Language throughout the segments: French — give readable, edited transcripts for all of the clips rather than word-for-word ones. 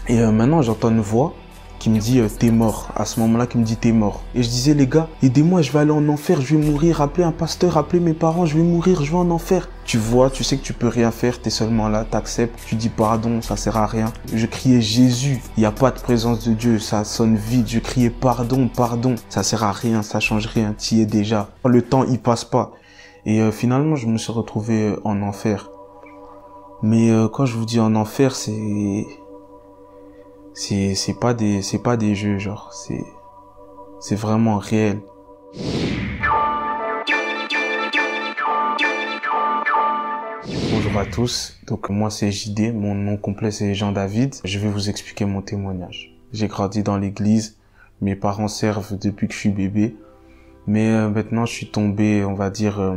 Et maintenant, j'entends une voix qui me dit t'es mort. À ce moment-là, qui me dit t'es mort. Et je disais les gars, aidez-moi, je vais aller en enfer, je vais mourir. Appelez un pasteur, appelez mes parents, je vais mourir, je vais en enfer. Tu vois, tu sais que tu peux rien faire, t'es seulement là, t'acceptes, tu dis pardon, ça sert à rien. Je criais Jésus, il n'y a pas de présence de Dieu, ça sonne vide. Je criais pardon, pardon, ça sert à rien, ça change rien, t'y es déjà. Le temps, il passe pas. Et finalement, je me suis retrouvé en enfer. Mais quand je vous dis en enfer, c'est pas des jeux, genre, c'est vraiment réel. Bonjour à tous, donc moi c'est JD, mon nom complet c'est Jean David. Je vais vous expliquer mon témoignage. J'ai grandi dans l'église, mes parents servent depuis que je suis bébé, mais maintenant je suis tombé, on va dire,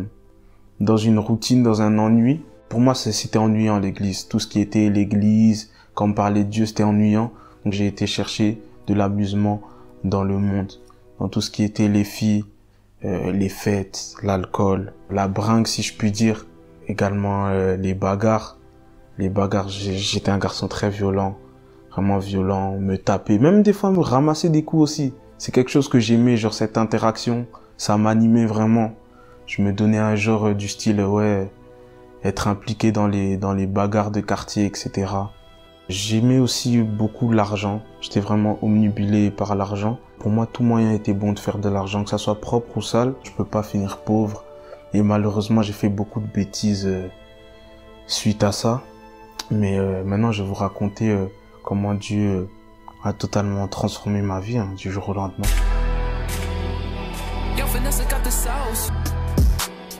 dans une routine, dans un ennui. Pour moi c'était ennuyant l'église, tout ce qui était l'église, quand on parlait de Dieu c'était ennuyant. Donc j'ai été chercher de l'amusement dans le monde, dans tout ce qui était les filles, les fêtes, l'alcool, la bringue si je puis dire, également les bagarres. Les bagarres, j'étais un garçon très violent, vraiment violent, me taper, même des fois me ramasser des coups aussi. C'est quelque chose que j'aimais, genre cette interaction, ça m'animait vraiment. Je me donnais un genre du style, ouais, être impliqué dans les bagarres de quartier, etc. J'aimais aussi beaucoup l'argent. J'étais vraiment omnibulé par l'argent. Pour moi, tout moyen était bon de faire de l'argent, que ça soit propre ou sale. Je peux pas finir pauvre. Et malheureusement, j'ai fait beaucoup de bêtises suite à ça. Mais maintenant, je vais vous raconter comment Dieu a totalement transformé ma vie du jour au lendemain.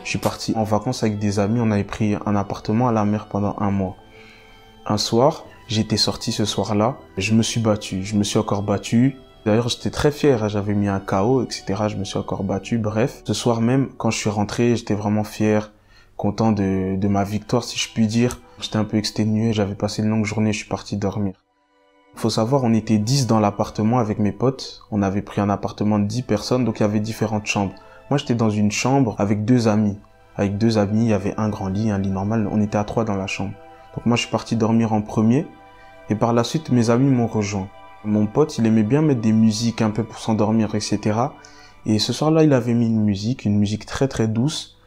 Je suis parti en vacances avec des amis. On avait pris un appartement à la mer pendant 1 mois. Un soir, j'étais sorti ce soir-là, je me suis battu, je me suis encore battu. D'ailleurs, j'étais très fier, j'avais mis un KO, etc. Je me suis encore battu, bref. Ce soir même, quand je suis rentré, j'étais vraiment fier, content de ma victoire, si je puis dire. J'étais un peu exténué, j'avais passé une longue journée, je suis parti dormir. Faut savoir, on était 10 dans l'appartement avec mes potes. On avait pris un appartement de 10 personnes, donc il y avait différentes chambres. Moi, j'étais dans une chambre avec 2 amis. Avec 2 amis, il y avait un grand lit, un lit normal. On était à 3 dans la chambre. Donc moi, je suis parti dormir en premier. Et par la suite, mes amis m'ont rejoint. Mon pote, il aimait bien mettre des musiques un peu pour s'endormir, etc. Et ce soir-là, il avait mis une musique très très douce.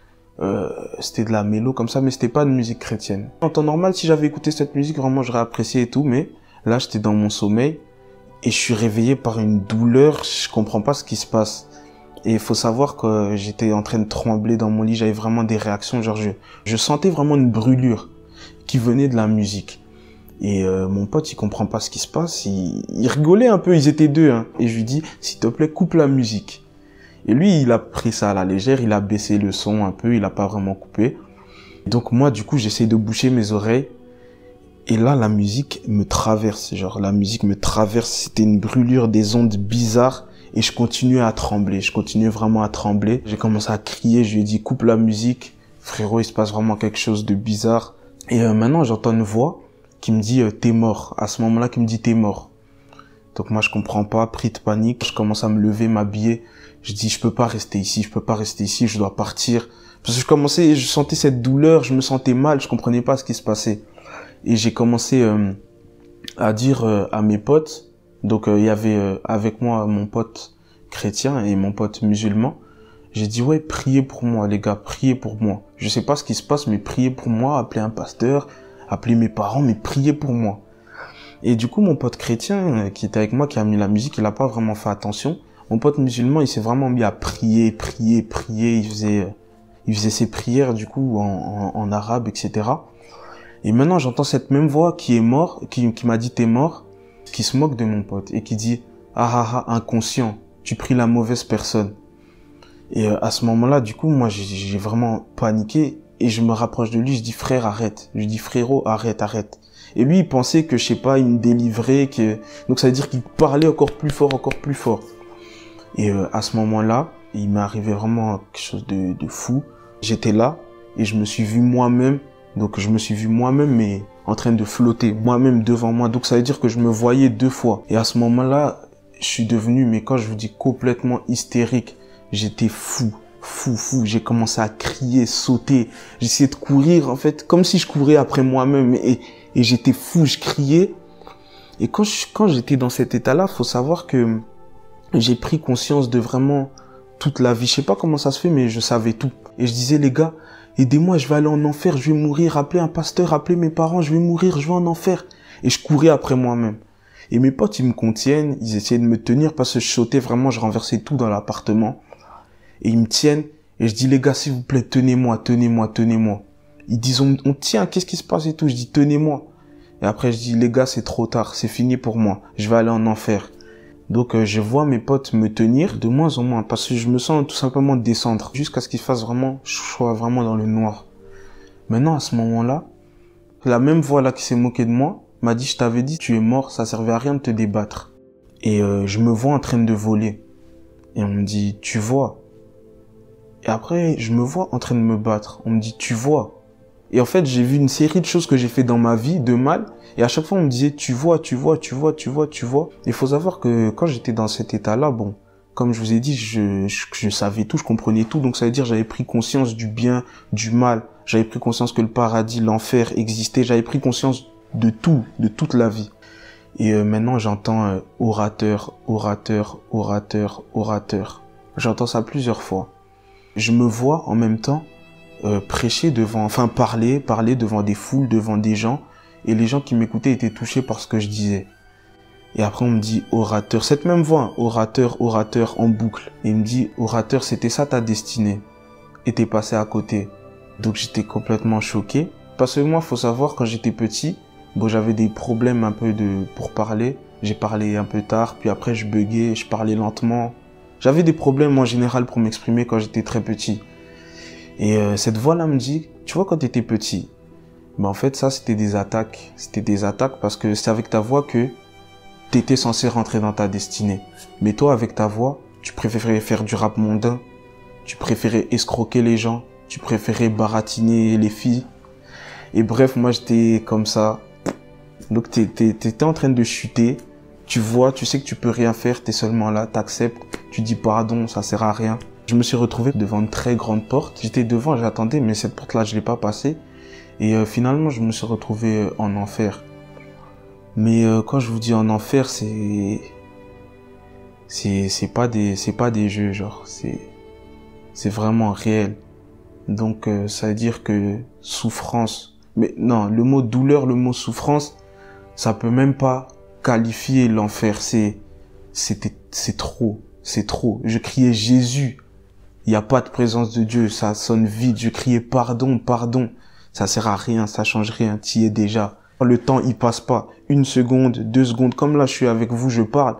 C'était de la mélo comme ça, mais c'était pas de musique chrétienne. En temps normal, si j'avais écouté cette musique, vraiment, j'aurais apprécié et tout. Mais là, j'étais dans mon sommeil et je suis réveillé par une douleur. Je comprends pas ce qui se passe. Et il faut savoir que j'étais en train de trembler dans mon lit. J'avais vraiment des réactions. Genre, je sentais vraiment une brûlure qui venait de la musique. Et mon pote, il comprend pas ce qui se passe, il rigolait un peu, ils étaient 2, hein. Et je lui dis, s'il te plaît, coupe la musique. Et lui, il a pris ça à la légère, il a baissé le son un peu, il a pas vraiment coupé. Donc moi, du coup, j'essaie de boucher mes oreilles. Et là, la musique me traverse, genre la musique me traverse, c'était une brûlure, des ondes bizarres. Et je continuais à trembler, je continuais vraiment à trembler. J'ai commencé à crier, je lui ai dit, coupe la musique. Frérot, il se passe vraiment quelque chose de bizarre. Et maintenant, j'entends une voix qui me dit t'es mort. À ce moment-là, qui me dit t'es mort. Donc moi je comprends pas, pris de panique, je commence à me lever, m'habiller. Je dis je peux pas rester ici, je dois partir. Parce que je sentais cette douleur, je me sentais mal, je comprenais pas ce qui se passait. Et j'ai commencé à dire à mes potes. Donc il y avait avec moi mon pote chrétien et mon pote musulman. J'ai dit ouais, priez pour moi les gars, priez pour moi. Je sais pas ce qui se passe, mais priez pour moi, appelez un pasteur. Appeler mes parents, mais prier pour moi. Et du coup, mon pote chrétien qui était avec moi, qui a mis la musique, il a pas vraiment fait attention. Mon pote musulman, il s'est vraiment mis à prier. Il faisait ses prières, du coup, en arabe, etc. Et maintenant, j'entends cette même voix qui est mort, qui m'a dit t'es mort, qui se moque de mon pote et qui dit inconscient, tu pries la mauvaise personne. Et à ce moment-là, du coup, moi, j'ai vraiment paniqué. Et je me rapproche de lui, je dis frère arrête, je dis frérot arrête. Et lui il pensait que je sais pas, il me délivrait, donc ça veut dire qu'il parlait encore plus fort. Et à ce moment-là, il m'est arrivé vraiment quelque chose de fou. J'étais là et je me suis vu moi-même, mais en train de flotter, moi-même devant moi. Donc ça veut dire que je me voyais 2 fois. Et à ce moment-là, je suis devenu, mais quand je vous dis complètement hystérique, j'étais fou. J'ai commencé à crier, sauter, j'essayais de courir en fait, comme si je courais après moi-même et j'étais fou, je criais Et quand j'étais dans cet état-là, faut savoir que j'ai pris conscience de vraiment toute la vie. Je sais pas comment ça se fait, mais je savais tout. Et je disais, les gars, aidez-moi, je vais aller en enfer, je vais mourir, appelez un pasteur, appelez mes parents, je vais mourir, je vais en enfer. Et je courais après moi-même. Et mes potes, ils me contiennent, ils essayaient de me tenir parce que je sautais vraiment, je renversais tout dans l'appartement. Et ils me tiennent, et je dis, les gars, s'il vous plaît, tenez-moi, tenez-moi, tenez-moi. Ils disent, on tient, qu'est-ce qui se passe et tout? Je dis, tenez-moi. Et après, je dis, les gars, c'est trop tard, c'est fini pour moi, je vais aller en enfer. Donc je vois mes potes me tenir de moins en moins parce que je me sens tout simplement descendre jusqu'à ce qu'il fasse vraiment, je sois vraiment dans le noir. Maintenant à ce moment-là, la même voix là qui s'est moquée de moi m'a dit, je t'avais dit, tu es mort, ça servait à rien de te débattre. Et je me vois en train de voler. Et on me dit, tu vois. Et après je me vois en train de me battre. On me dit, tu vois. Et en fait, j'ai vu une série de choses que j'ai fait dans ma vie, de mal. Et à chaque fois, on me disait, tu vois, tu vois, tu vois, tu vois, tu vois. Il faut savoir que quand j'étais dans cet état-là, bon, comme je vous ai dit, je savais tout, je comprenais tout. Donc ça veut dire j'avais pris conscience du bien, du mal. J'avais pris conscience que le paradis, l'enfer existait. J'avais pris conscience de tout, de toute la vie. Et maintenant, j'entends orateur, orateur, orateur, orateur. J'entends ça plusieurs fois. Je me vois en même temps prêcher devant, enfin parler devant des foules, devant des gens, et les gens qui m'écoutaient étaient touchés par ce que je disais. Et après on me dit orateur, cette même voix, hein, orateur, orateur en boucle. Et il me dit orateur, c'était ça ta destinée, et t'es passé à côté. Donc j'étais complètement choqué, parce que moi faut savoir quand j'étais petit, bon j'avais des problèmes un peu pour parler, j'ai parlé un peu tard, puis après je buguais, je parlais lentement. J'avais des problèmes en général pour m'exprimer quand j'étais très petit. Et cette voix-là me dit, tu vois, quand tu étais petit, en fait, ça, c'était des attaques. C'était des attaques parce que c'est avec ta voix que tu étais censé rentrer dans ta destinée. Mais toi, avec ta voix, tu préférais faire du rap mondain, tu préférais escroquer les gens, tu préférais baratiner les filles. Et bref, moi, j'étais comme ça. Donc, t'étais en train de chuter. Tu vois, tu sais que tu peux rien faire, t'es seulement là, t'acceptes, tu dis pardon, ça sert à rien. Je me suis retrouvé devant une très grande porte. J'étais devant, j'attendais, mais cette porte-là, je l'ai pas passée. Et finalement, je me suis retrouvé en enfer. Mais quand je vous dis en enfer, c'est pas des jeux, genre. C'est vraiment réel. Donc, ça veut dire que souffrance. Mais non, le mot douleur, le mot souffrance, ça peut même pas qualifier l'enfer. C'est trop. C'est trop. Je criais Jésus. Il n'y a pas de présence de Dieu, ça sonne vide. Je criais pardon, pardon. Ça sert à rien, ça change rien, t'y es déjà. Le temps, il passe pas. 1 seconde, 2 secondes, comme là je suis avec vous, je parle.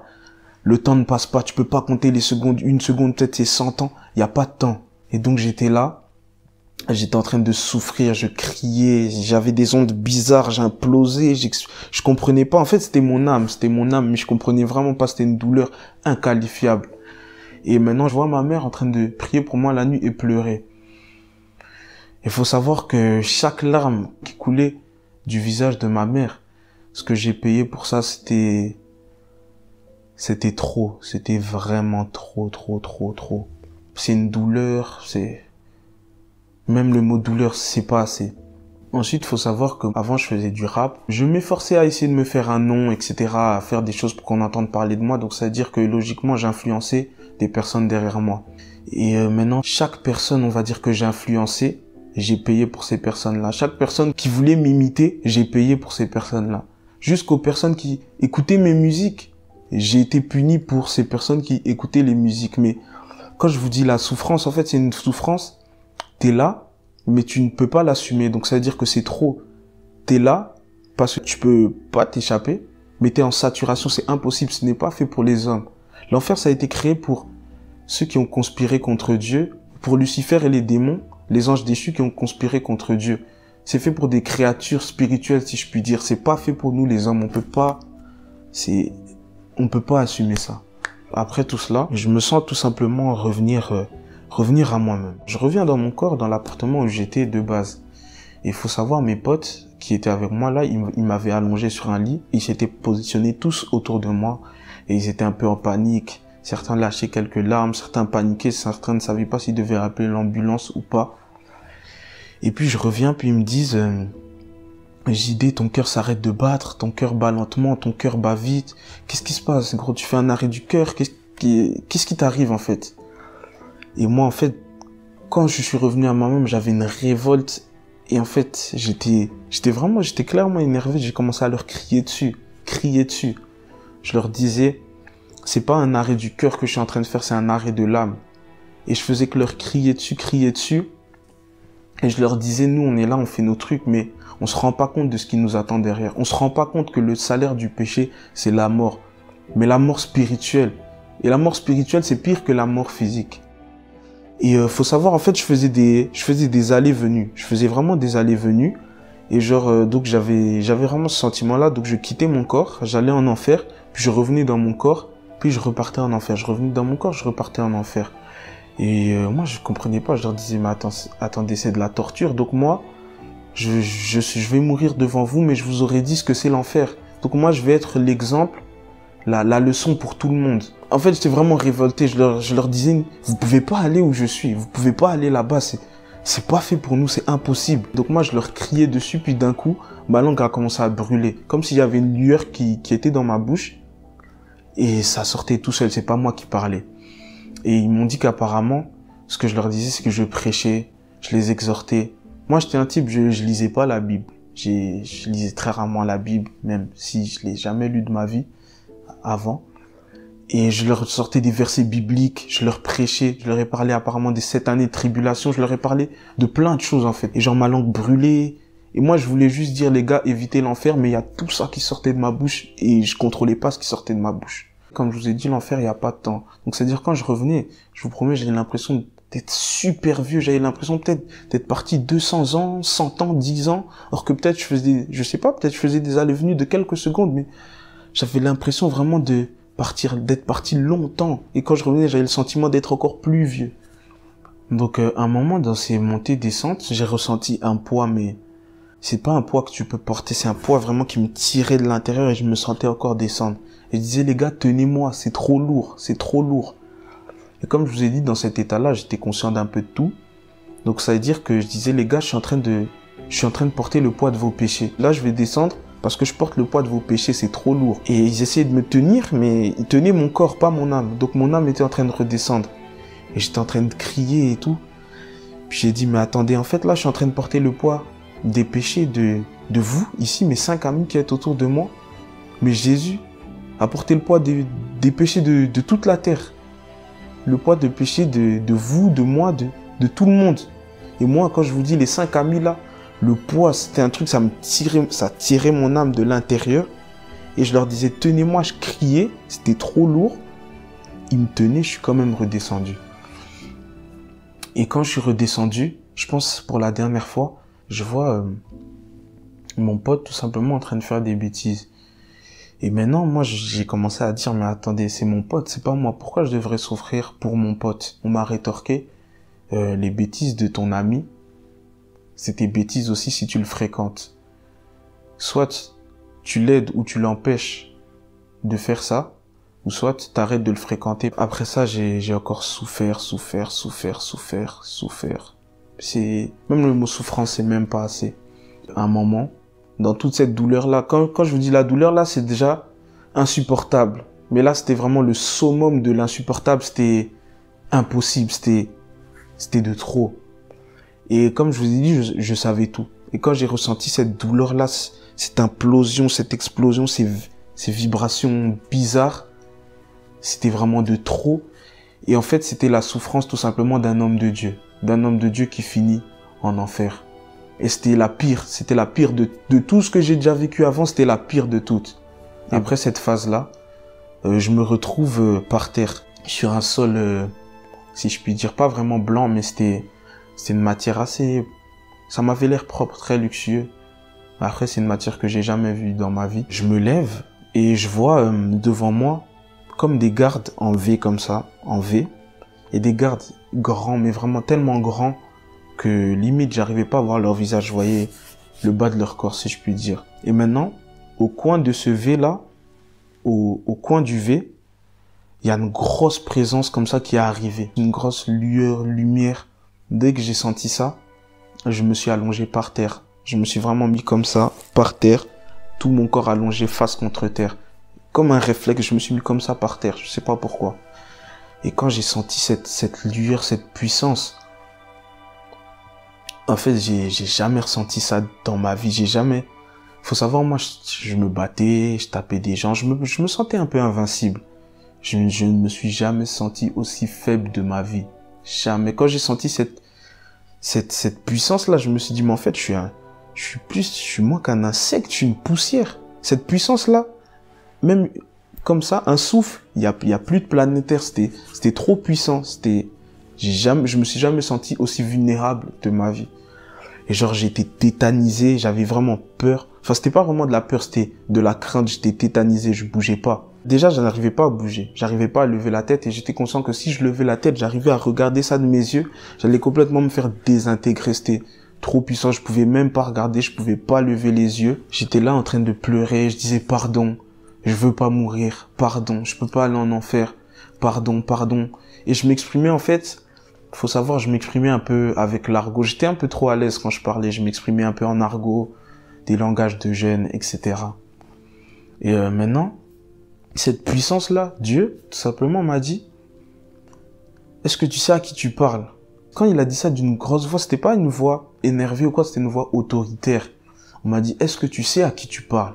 Le temps ne passe pas, tu peux pas compter les secondes. 1 seconde, peut-être c'est 100 ans. Il n'y a pas de temps. Et donc j'étais là, j'étais en train de souffrir, je criais, j'avais des ondes bizarres, j'implosais, je comprenais pas. En fait, c'était mon âme, mais je comprenais vraiment pas, c'était une douleur inqualifiable. Et maintenant, je vois ma mère en train de prier pour moi la nuit et pleurer. Il faut savoir que chaque larme qui coulait du visage de ma mère, ce que j'ai payé pour ça, c'était trop. C'était vraiment trop. C'est une douleur, même le mot douleur, c'est pas assez. Ensuite, il faut savoir qu'avant, je faisais du rap. Je m'efforçais à essayer de me faire un nom, etc., à faire des choses pour qu'on entende parler de moi. Donc, ça veut dire que logiquement, j'influençais des personnes derrière moi. Et maintenant, chaque personne, on va dire que j'ai influencé, j'ai payé pour ces personnes-là. Chaque personne qui voulait m'imiter, j'ai payé pour ces personnes-là. Jusqu'aux personnes qui écoutaient mes musiques, j'ai été puni pour ces personnes qui écoutaient les musiques. Mais quand je vous dis la souffrance, en fait, c'est une souffrance. T'es là, mais tu ne peux pas l'assumer. Donc ça veut dire que c'est trop. T'es là parce que tu peux pas t'échapper, mais t'es en saturation, c'est impossible. Ce n'est pas fait pour les hommes. L'enfer, ça a été créé pour ceux qui ont conspiré contre Dieu, pour Lucifer et les démons, les anges déchus qui ont conspiré contre Dieu. C'est fait pour des créatures spirituelles, si je puis dire. C'est pas fait pour nous, les hommes. On peut pas assumer ça. Après tout cela, je me sens tout simplement revenir à moi-même. Je reviens dans mon corps, dans l'appartement où j'étais de base. Et il faut savoir, mes potes qui étaient avec moi là, ils m'avaient allongé sur un lit. Ils s'étaient positionnés tous autour de moi. Et ils étaient un peu en panique. Certains lâchaient quelques larmes, certains paniquaient, certains ne savaient pas s'ils devaient appeler l'ambulance ou pas. Et puis je reviens, puis ils me disent, JD, ton cœur s'arrête de battre, ton cœur bat lentement, ton cœur bat vite. Qu'est-ce qui se passe, gros? Tu fais un arrêt du cœur, qu'est-ce qui t'arrive, en fait? Et moi, en fait, quand je suis revenu à moi-même, j'avais une révolte. Et en fait, j'étais clairement énervé. J'ai commencé à leur crier dessus. Je leur disais, c'est pas un arrêt du cœur que je suis en train de faire, c'est un arrêt de l'âme. Et je faisais que leur crier dessus. Et je leur disais, nous, on est là, on fait nos trucs, mais on se rend pas compte de ce qui nous attend derrière. On se rend pas compte que le salaire du péché, c'est la mort. Mais la mort spirituelle. Et la mort spirituelle, c'est pire que la mort physique. Et faut savoir, en fait, je faisais des allées-venues. Je faisais vraiment des allées-venues. Et donc j'avais vraiment ce sentiment-là. Donc je quittais mon corps, j'allais en enfer, puis je revenais dans mon corps, puis je repartais en enfer. Je revenais dans mon corps, je repartais en enfer. Et moi, je comprenais pas. Je leur disais, mais attendez, c'est de la torture. Donc moi, je vais mourir devant vous, mais je vous aurais dit ce que c'est l'enfer. Donc moi, je vais être l'exemple, la leçon pour tout le monde. En fait, j'étais vraiment révolté. Je leur disais, vous pouvez pas aller où je suis. Vous pouvez pas aller là-bas. C'est pas fait pour nous. C'est impossible. Donc moi, je leur criais dessus. Puis d'un coup, ma langue a commencé à brûler. Comme s'il y avait une lueur qui était dans ma bouche. Et ça sortait tout seul. C'est pas moi qui parlais. Et ils m'ont dit qu'apparemment, ce que je leur disais, c'est que je prêchais, je les exhortais. Moi, j'étais un type, je lisais pas la Bible. Je lisais très rarement la Bible, même si je l'ai jamais lu de ma vie avant. Et je leur sortais des versets bibliques, je leur prêchais, je leur ai parlé apparemment des 7 années de tribulation, je leur ai parlé de plein de choses en fait. Et genre ma langue brûlait. Et moi, je voulais juste dire, les gars, évitez l'enfer, mais il y a tout ça qui sortait de ma bouche et je contrôlais pas ce qui sortait de ma bouche. Comme je vous ai dit, l'enfer, il n'y a pas de temps. Donc, c'est-à-dire, quand je revenais, je vous promets, j'avais l'impression d'être super vieux. J'avais l'impression peut-être d'être parti 200 ans, 100 ans, 10 ans. Alors que peut-être je faisais des allées-venues de quelques secondes, mais j'avais l'impression vraiment d'être parti longtemps. Et quand je revenais, j'avais le sentiment d'être encore plus vieux. Donc, à un moment, dans ces montées-descentes, j'ai ressenti un poids, mais c'est pas un poids que tu peux porter. C'est un poids vraiment qui me tirait de l'intérieur et je me sentais encore descendre. Et je disais, les gars, tenez-moi, c'est trop lourd, c'est trop lourd. Et comme je vous ai dit, dans cet état-là, j'étais conscient d'un peu de tout. Donc ça veut dire que je disais, les gars, je suis en train de porter le poids de vos péchés. Là, je vais descendre parce que je porte le poids de vos péchés, c'est trop lourd. Et ils essayaient de me tenir, mais ils tenaient mon corps, pas mon âme. Donc mon âme était en train de redescendre. Et j'étais en train de crier et tout. Puis j'ai dit, mais attendez, en fait, là, je suis en train de porter le poids des péchés de vous, ici, mes 5 amis qui êtes autour de moi. Mais Jésus a porté le poids des péchés de toute la terre. Le poids de péché de vous, de moi, de tout le monde. Et moi, quand je vous dis les 5 amis là, le poids, c'était un truc, ça tirait mon âme de l'intérieur. Et je leur disais, tenez-moi, je criais, c'était trop lourd. Ils me tenaient, je suis quand même redescendu. Et quand je suis redescendu, je pense pour la dernière fois, je vois mon pote tout simplement en train de faire des bêtises. Et maintenant, moi, j'ai commencé à dire, mais attendez, c'est mon pote, c'est pas moi. Pourquoi je devrais souffrir pour mon pote? On m'a rétorqué, les bêtises de ton ami, c'est tes bêtises aussi si tu le fréquentes. Soit tu l'aides ou tu l'empêches de faire ça, ou soit t'arrêtes de le fréquenter. Après ça, j'ai encore souffert. Même le mot souffrance, c'est même pas assez. À un moment, dans toute cette douleur-là, quand je vous dis la douleur, là, c'est déjà insupportable. Mais là, c'était vraiment le summum de l'insupportable. C'était impossible. C'était de trop. Et comme je vous ai dit, je savais tout. Et quand j'ai ressenti cette douleur-là, cette implosion, cette explosion, ces vibrations bizarres, c'était vraiment de trop. Et en fait, c'était la souffrance tout simplement d'un homme de Dieu. D'un homme de Dieu qui finit en enfer. Et c'était la pire de tout ce que j'ai déjà vécu avant, c'était la pire de toutes. Et après cette phase-là, je me retrouve par terre, sur un sol, si je puis dire, pas vraiment blanc, mais c'était une matière assez... Ça m'avait l'air propre, très luxueux. Après, c'est une matière que j'ai jamais vue dans ma vie. Je me lève et je vois devant moi comme des gardes en V comme ça, en V. Et des gardes grands, mais vraiment tellement grands que limite j'arrivais pas à voir leur visage, je voyais le bas de leur corps si je puis dire. Et maintenant, au coin de ce V là, au coin du V, il y a une grosse présence comme ça qui est arrivée. Une grosse lueur, lumière. Dès que j'ai senti ça, je me suis allongé par terre. Je me suis vraiment mis comme ça, par terre, tout mon corps allongé face contre terre. Comme un réflexe, je me suis mis comme ça par terre, je sais pas pourquoi. Et quand j'ai senti cette lueur, cette puissance, en fait, j'ai jamais ressenti ça dans ma vie, j'ai jamais... Faut savoir, moi, je me battais, je tapais des gens, je me sentais un peu invincible. Je ne me suis jamais senti aussi faible de ma vie. Jamais. Quand j'ai senti cette puissance-là, je me suis dit, mais en fait, je suis moins qu'un insecte, je suis une poussière. Cette puissance-là, même comme ça, un souffle, il y a plus de planétaire, c'était trop puissant, je me suis jamais senti aussi vulnérable de ma vie. Et genre, j'étais tétanisé, j'avais vraiment peur. Enfin, c'était pas vraiment de la peur, c'était de la crainte, j'étais tétanisé, je bougeais pas. Déjà, je n'arrivais pas à bouger, j'arrivais pas à lever la tête et j'étais conscient que si je levais la tête, j'arrivais à regarder ça de mes yeux, j'allais complètement me faire désintégrer, c'était trop puissant, je pouvais même pas regarder, je pouvais pas lever les yeux. J'étais là en train de pleurer, je disais pardon, je veux pas mourir, pardon, je peux pas aller en enfer, pardon, pardon. Et je m'exprimais en fait, faut savoir, je m'exprimais un peu avec l'argot. J'étais un peu trop à l'aise quand je parlais. Je m'exprimais un peu en argot, des langages de jeunes, etc. Et maintenant, cette puissance-là, Dieu, tout simplement, m'a dit, est-ce que tu sais à qui tu parles? Quand il a dit ça d'une grosse voix, c'était pas une voix énervée ou quoi, c'était une voix autoritaire. On m'a dit, est-ce que tu sais à qui tu parles?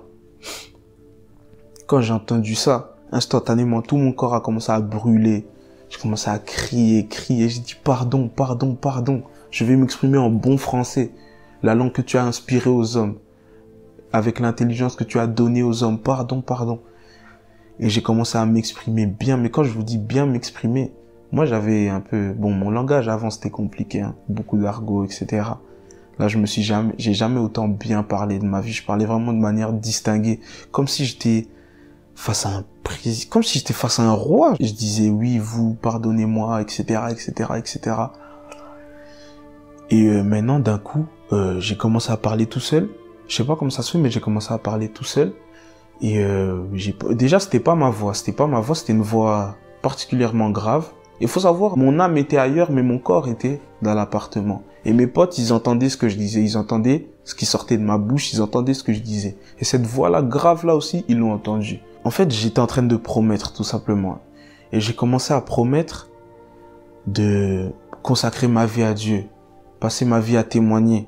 Quand j'ai entendu ça, instantanément, tout mon corps a commencé à brûler. J'ai commencé à crier. J'ai dit pardon, pardon, pardon. Je vais m'exprimer en bon français. La langue que tu as inspirée aux hommes. Avec l'intelligence que tu as donnée aux hommes. Pardon, pardon. Et j'ai commencé à m'exprimer bien. Mais quand je vous dis bien m'exprimer, moi j'avais un peu... Bon, mon langage avant c'était compliqué. Hein. Beaucoup d'argot, etc. Là, j'ai jamais autant bien parlé de ma vie. Je parlais vraiment de manière distinguée. Comme si j'étais face à un président, comme si j'étais face à un roi. Je disais oui, vous, pardonnez-moi, etc., etc., etc. Et maintenant, d'un coup, j'ai commencé à parler tout seul. Je sais pas comment ça se fait, mais j'ai commencé à parler tout seul. Et déjà, c'était pas ma voix, c'était une voix particulièrement grave. Il faut savoir, mon âme était ailleurs, mais mon corps était dans l'appartement. Et mes potes, ils entendaient ce que je disais, ils entendaient ce qui sortait de ma bouche, ils entendaient ce que je disais. Et cette voix-là, grave-là aussi, ils l'ont entendu. En fait, j'étais en train de promettre, tout simplement. Et j'ai commencé à promettre de consacrer ma vie à Dieu, passer ma vie à témoigner,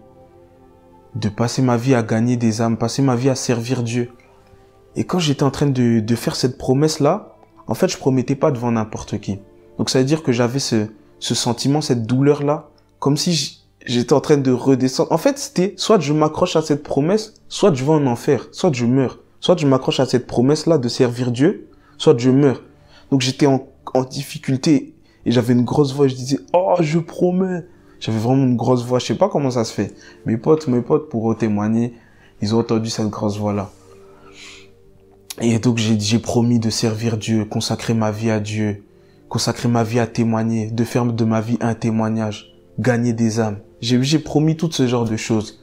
de passer ma vie à gagner des âmes, passer ma vie à servir Dieu. Et quand j'étais en train de faire cette promesse-là, en fait, je promettais pas devant n'importe qui. Donc ça veut dire que j'avais ce sentiment, cette douleur-là, comme si j'étais en train de redescendre. En fait, c'était soit je m'accroche à cette promesse, soit je vais en enfer, soit je meurs. Soit je m'accroche à cette promesse-là de servir Dieu, soit je meurs. Donc j'étais en difficulté et j'avais une grosse voix. Je disais, oh, je promets. J'avais vraiment une grosse voix. Je sais pas comment ça se fait. Mes potes, pour témoigner, ils ont entendu cette grosse voix-là. Et donc j'ai promis de servir Dieu, consacrer ma vie à Dieu, consacrer ma vie à témoigner, de faire de ma vie un témoignage, gagner des âmes. J'ai promis tout ce genre de choses.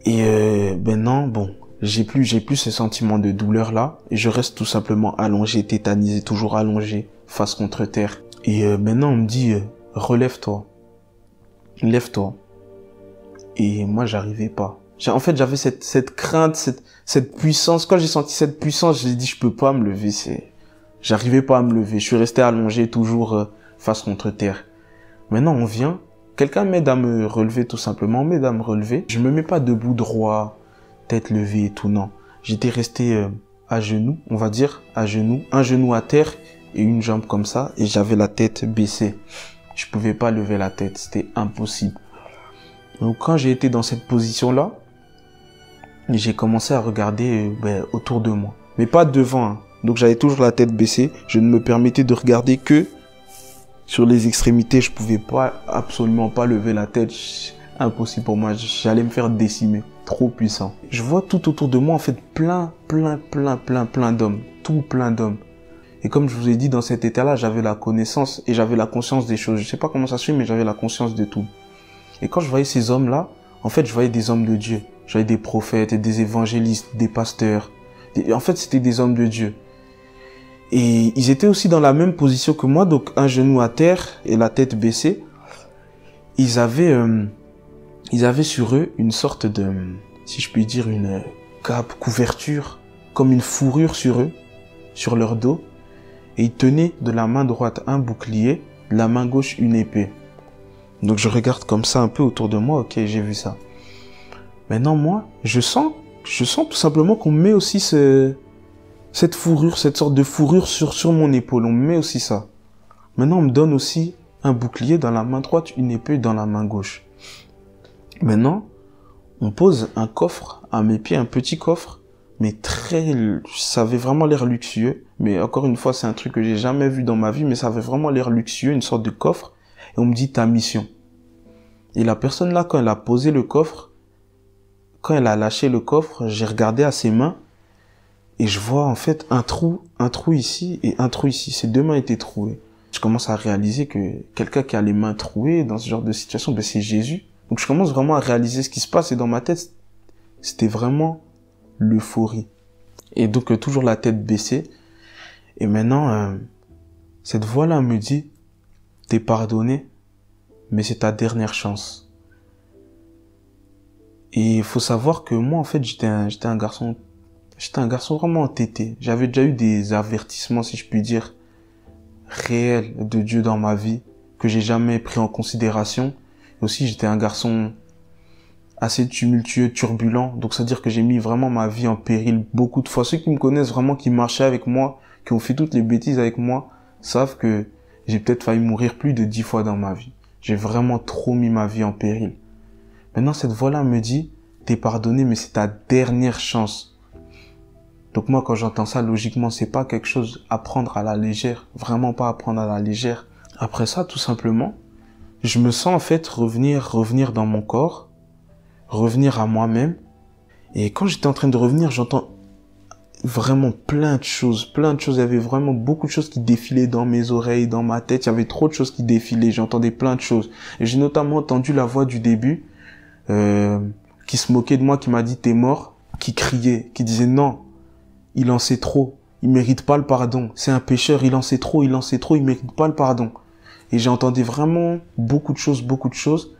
Et maintenant, bon, j'ai plus ce sentiment de douleur là, et je reste tout simplement allongé, tétanisé, toujours allongé, face contre terre. Et maintenant on me dit, relève-toi, lève-toi. Et moi j'arrivais pas. En fait j'avais cette crainte, cette puissance. Quand j'ai senti cette puissance, j'ai dit je peux pas me lever. J'arrivais pas à me lever. Je suis resté allongé, toujours face contre terre. Maintenant on vient, quelqu'un m'aide à me relever tout simplement, m'aide à me relever. Je me mets pas debout droit, tête levée et tout, non. J'étais resté à genoux, on va dire, à genoux, un genou à terre et une jambe comme ça, et j'avais la tête baissée. Je pouvais pas lever la tête, c'était impossible. Donc quand j'ai été dans cette position-là, j'ai commencé à regarder autour de moi, mais pas devant. Hein. Donc j'avais toujours la tête baissée, je ne me permettais de regarder que sur les extrémités. Je pouvais pas, absolument pas lever la tête, impossible pour moi, j'allais me faire décimer. Trop puissant. Je vois tout autour de moi, en fait, plein d'hommes. Tout plein d'hommes. Et comme je vous ai dit, dans cet état-là, j'avais la connaissance et j'avais la conscience des choses. Je sais pas comment ça se fait, mais j'avais la conscience de tout. Et quand je voyais ces hommes-là, en fait, je voyais des hommes de Dieu. Je voyais des prophètes, des évangélistes, des pasteurs. En fait, c'était des hommes de Dieu. Et ils étaient aussi dans la même position que moi, donc un genou à terre et la tête baissée. Ils avaient Ils avaient sur eux une sorte de, si je puis dire, une cape, couverture, comme une fourrure sur eux, sur leur dos. Et ils tenaient de la main droite un bouclier, de la main gauche une épée. Donc je regarde comme ça un peu autour de moi, ok, j'ai vu ça. Maintenant moi, je sens tout simplement qu'on met aussi cette fourrure, cette sorte de fourrure sur mon épaule, on met aussi ça. Maintenant on me donne aussi un bouclier dans la main droite, une épée dans la main gauche. Maintenant, on pose un coffre à mes pieds, un petit coffre, mais ça avait vraiment l'air luxueux. Mais encore une fois, c'est un truc que j'ai jamais vu dans ma vie, mais ça avait vraiment l'air luxueux, une sorte de coffre. Et on me dit ta mission. Et la personne là, quand elle a posé le coffre, quand elle a lâché le coffre, j'ai regardé à ses mains et je vois en fait un trou ici et un trou ici. Ses deux mains étaient trouées. Je commence à réaliser que quelqu'un qui a les mains trouées dans ce genre de situation, ben c'est Jésus. Donc je commence vraiment à réaliser ce qui se passe et dans ma tête, c'était vraiment l'euphorie. Et donc toujours la tête baissée. Et maintenant, cette voix-là me dit, t'es pardonné, mais c'est ta dernière chance. Et il faut savoir que moi, en fait, j'étais un garçon vraiment entêté. J'avais déjà eu des avertissements, si je puis dire, réels de Dieu dans ma vie, que j'ai jamais pris en considération. Et aussi, j'étais un garçon assez tumultueux, turbulent. Donc, c'est-à-dire que j'ai mis vraiment ma vie en péril beaucoup de fois. Ceux qui me connaissent vraiment, qui marchaient avec moi, qui ont fait toutes les bêtises avec moi, savent que j'ai peut-être failli mourir plus de 10 fois dans ma vie. J'ai vraiment trop mis ma vie en péril. Maintenant, cette voix-là me dit, t'es pardonné, mais c'est ta dernière chance. Donc moi, quand j'entends ça, logiquement, c'est pas quelque chose à prendre à la légère. Vraiment pas à prendre à la légère. Après ça, tout simplement, je me sens en fait revenir dans mon corps, revenir à moi-même. Et quand j'étais en train de revenir, j'entends vraiment plein de choses. Il y avait vraiment beaucoup de choses qui défilaient dans mes oreilles, dans ma tête. Il y avait trop de choses qui défilaient. J'entendais plein de choses. Et j'ai notamment entendu la voix du début, qui se moquait de moi, qui m'a dit t'es mort, qui criait, qui disait non, il en sait trop, il mérite pas le pardon, c'est un pécheur, il en sait trop, il mérite pas le pardon. Et j'ai entendu vraiment beaucoup de choses,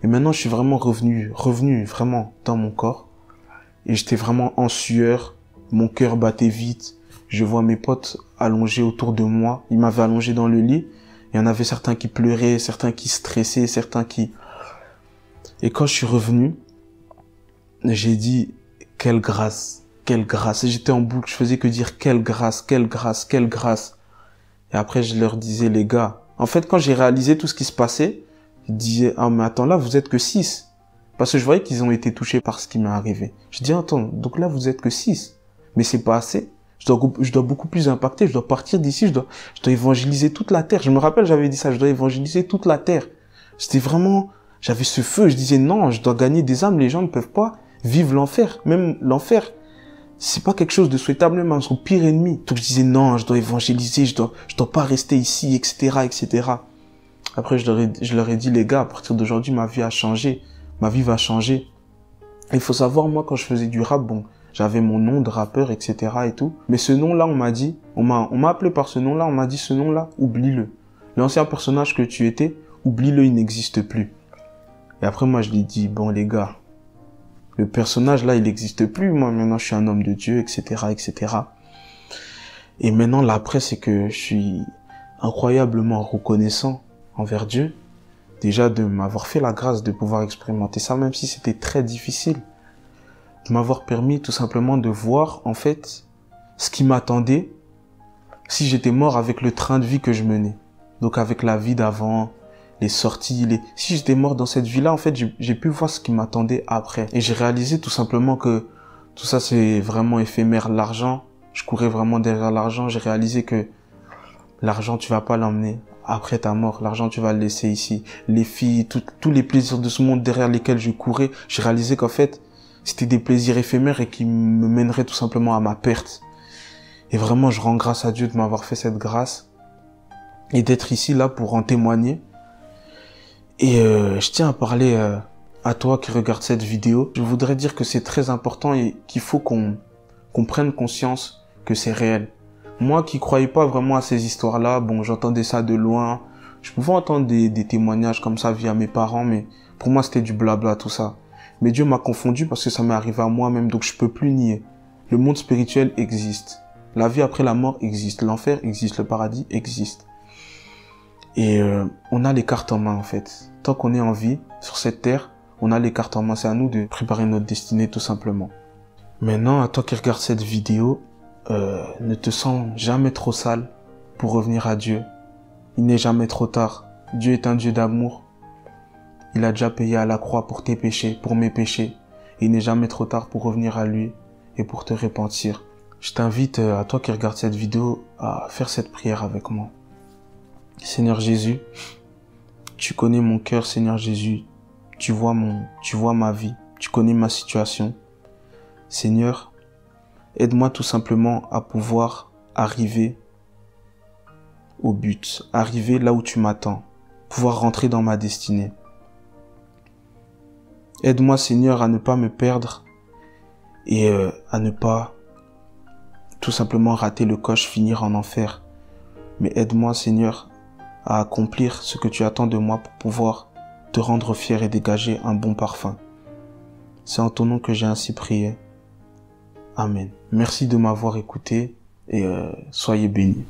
et maintenant je suis vraiment revenu vraiment dans mon corps, et j'étais vraiment en sueur, mon cœur battait vite, je vois mes potes allongés autour de moi, ils m'avaient allongé dans le lit, il y en avait certains qui pleuraient, certains qui stressaient, certains qui... Et quand je suis revenu, j'ai dit, quelle grâce. Et j'étais en boucle, je faisais que dire, quelle grâce. Et après, je leur disais, les gars, en fait, quand j'ai réalisé tout ce qui se passait, je disais, ah, mais attends, là, vous êtes que 6. Parce que je voyais qu'ils ont été touchés par ce qui m'est arrivé. Je dis, attends, donc là, vous êtes que 6. Mais c'est pas assez. Je dois beaucoup plus impacter, je dois partir d'ici, je dois évangéliser toute la terre. Je me rappelle, j'avais dit ça, je dois évangéliser toute la terre. C'était vraiment... J'avais ce feu, je disais non, je dois gagner des âmes, les gens ne peuvent pas vivre l'enfer. Même l'enfer, c'est pas quelque chose de souhaitable, même à son pire ennemi. Donc je disais non, je dois évangéliser, je dois pas rester ici, etc. Après je leur ai dit les gars, à partir d'aujourd'hui ma vie a changé, ma vie va changer. Il faut savoir, moi quand je faisais du rap, bon, j'avais mon nom de rappeur, etc. et tout. Mais ce nom-là, on m'a appelé par ce nom-là, on m'a dit ce nom-là, oublie-le. L'ancien personnage que tu étais, oublie-le, il n'existe plus. Et après, moi, je lui ai dit, bon, les gars, le personnage, là, il n'existe plus. Moi, maintenant, je suis un homme de Dieu, etc. Et maintenant, l'après, c'est que je suis incroyablement reconnaissant envers Dieu. Déjà, de m'avoir fait la grâce de pouvoir expérimenter ça, même si c'était très difficile. De m'avoir permis, tout simplement, de voir, en fait, ce qui m'attendait si j'étais mort avec le train de vie que je menais. Donc, avec la vie d'avant, les sorties, si j'étais mort dans cette vie-là, en fait, j'ai pu voir ce qui m'attendait après. Et j'ai réalisé tout simplement que tout ça, c'est vraiment éphémère. L'argent, je courais vraiment derrière l'argent. J'ai réalisé que l'argent, tu vas pas l'emmener après ta mort. L'argent, tu vas le laisser ici. Les filles, tous les plaisirs de ce monde derrière lesquels je courais, j'ai réalisé qu'en fait, c'était des plaisirs éphémères et qui me mèneraient tout simplement à ma perte. Et vraiment, je rends grâce à Dieu de m'avoir fait cette grâce et d'être ici, là, pour en témoigner. Et je tiens à parler à toi qui regarde cette vidéo. Je voudrais dire que c'est très important et qu'il faut qu'on prenne conscience que c'est réel. Moi qui croyais pas vraiment à ces histoires-là, bon, j'entendais ça de loin. Je pouvais entendre des témoignages comme ça via mes parents, mais Pour moi, c'était du blabla, tout ça. Mais Dieu m'a confondu parce que ça m'est arrivé à moi-même, donc je peux plus nier. Le monde spirituel existe. La vie après la mort existe. L'enfer existe. Le paradis existe. Et on a les cartes en main, en fait. Tant qu'on est en vie, sur cette terre, on a les cartes en main. C'est à nous de préparer notre destinée, tout simplement. Maintenant, à toi qui regardes cette vidéo, ne te sens jamais trop sale pour revenir à Dieu. Il n'est jamais trop tard. Dieu est un Dieu d'amour. Il a déjà payé à la croix pour tes péchés, pour mes péchés. Et il n'est jamais trop tard pour revenir à lui et pour te repentir. Je t'invite, à toi qui regardes cette vidéo, à faire cette prière avec moi. Seigneur Jésus, tu connais mon cœur, Seigneur Jésus. Tu vois ma vie. Tu connais ma situation. Seigneur, aide-moi tout simplement à pouvoir arriver au but, arriver là où tu m'attends, pouvoir rentrer dans ma destinée. Aide-moi, Seigneur, à ne pas me perdre et à ne pas tout simplement rater le coche, finir en enfer. Mais aide-moi, Seigneur, à accomplir ce que tu attends de moi pour pouvoir te rendre fier et dégager un bon parfum. C'est en ton nom que j'ai ainsi prié. Amen. Merci de m'avoir écouté et soyez bénis.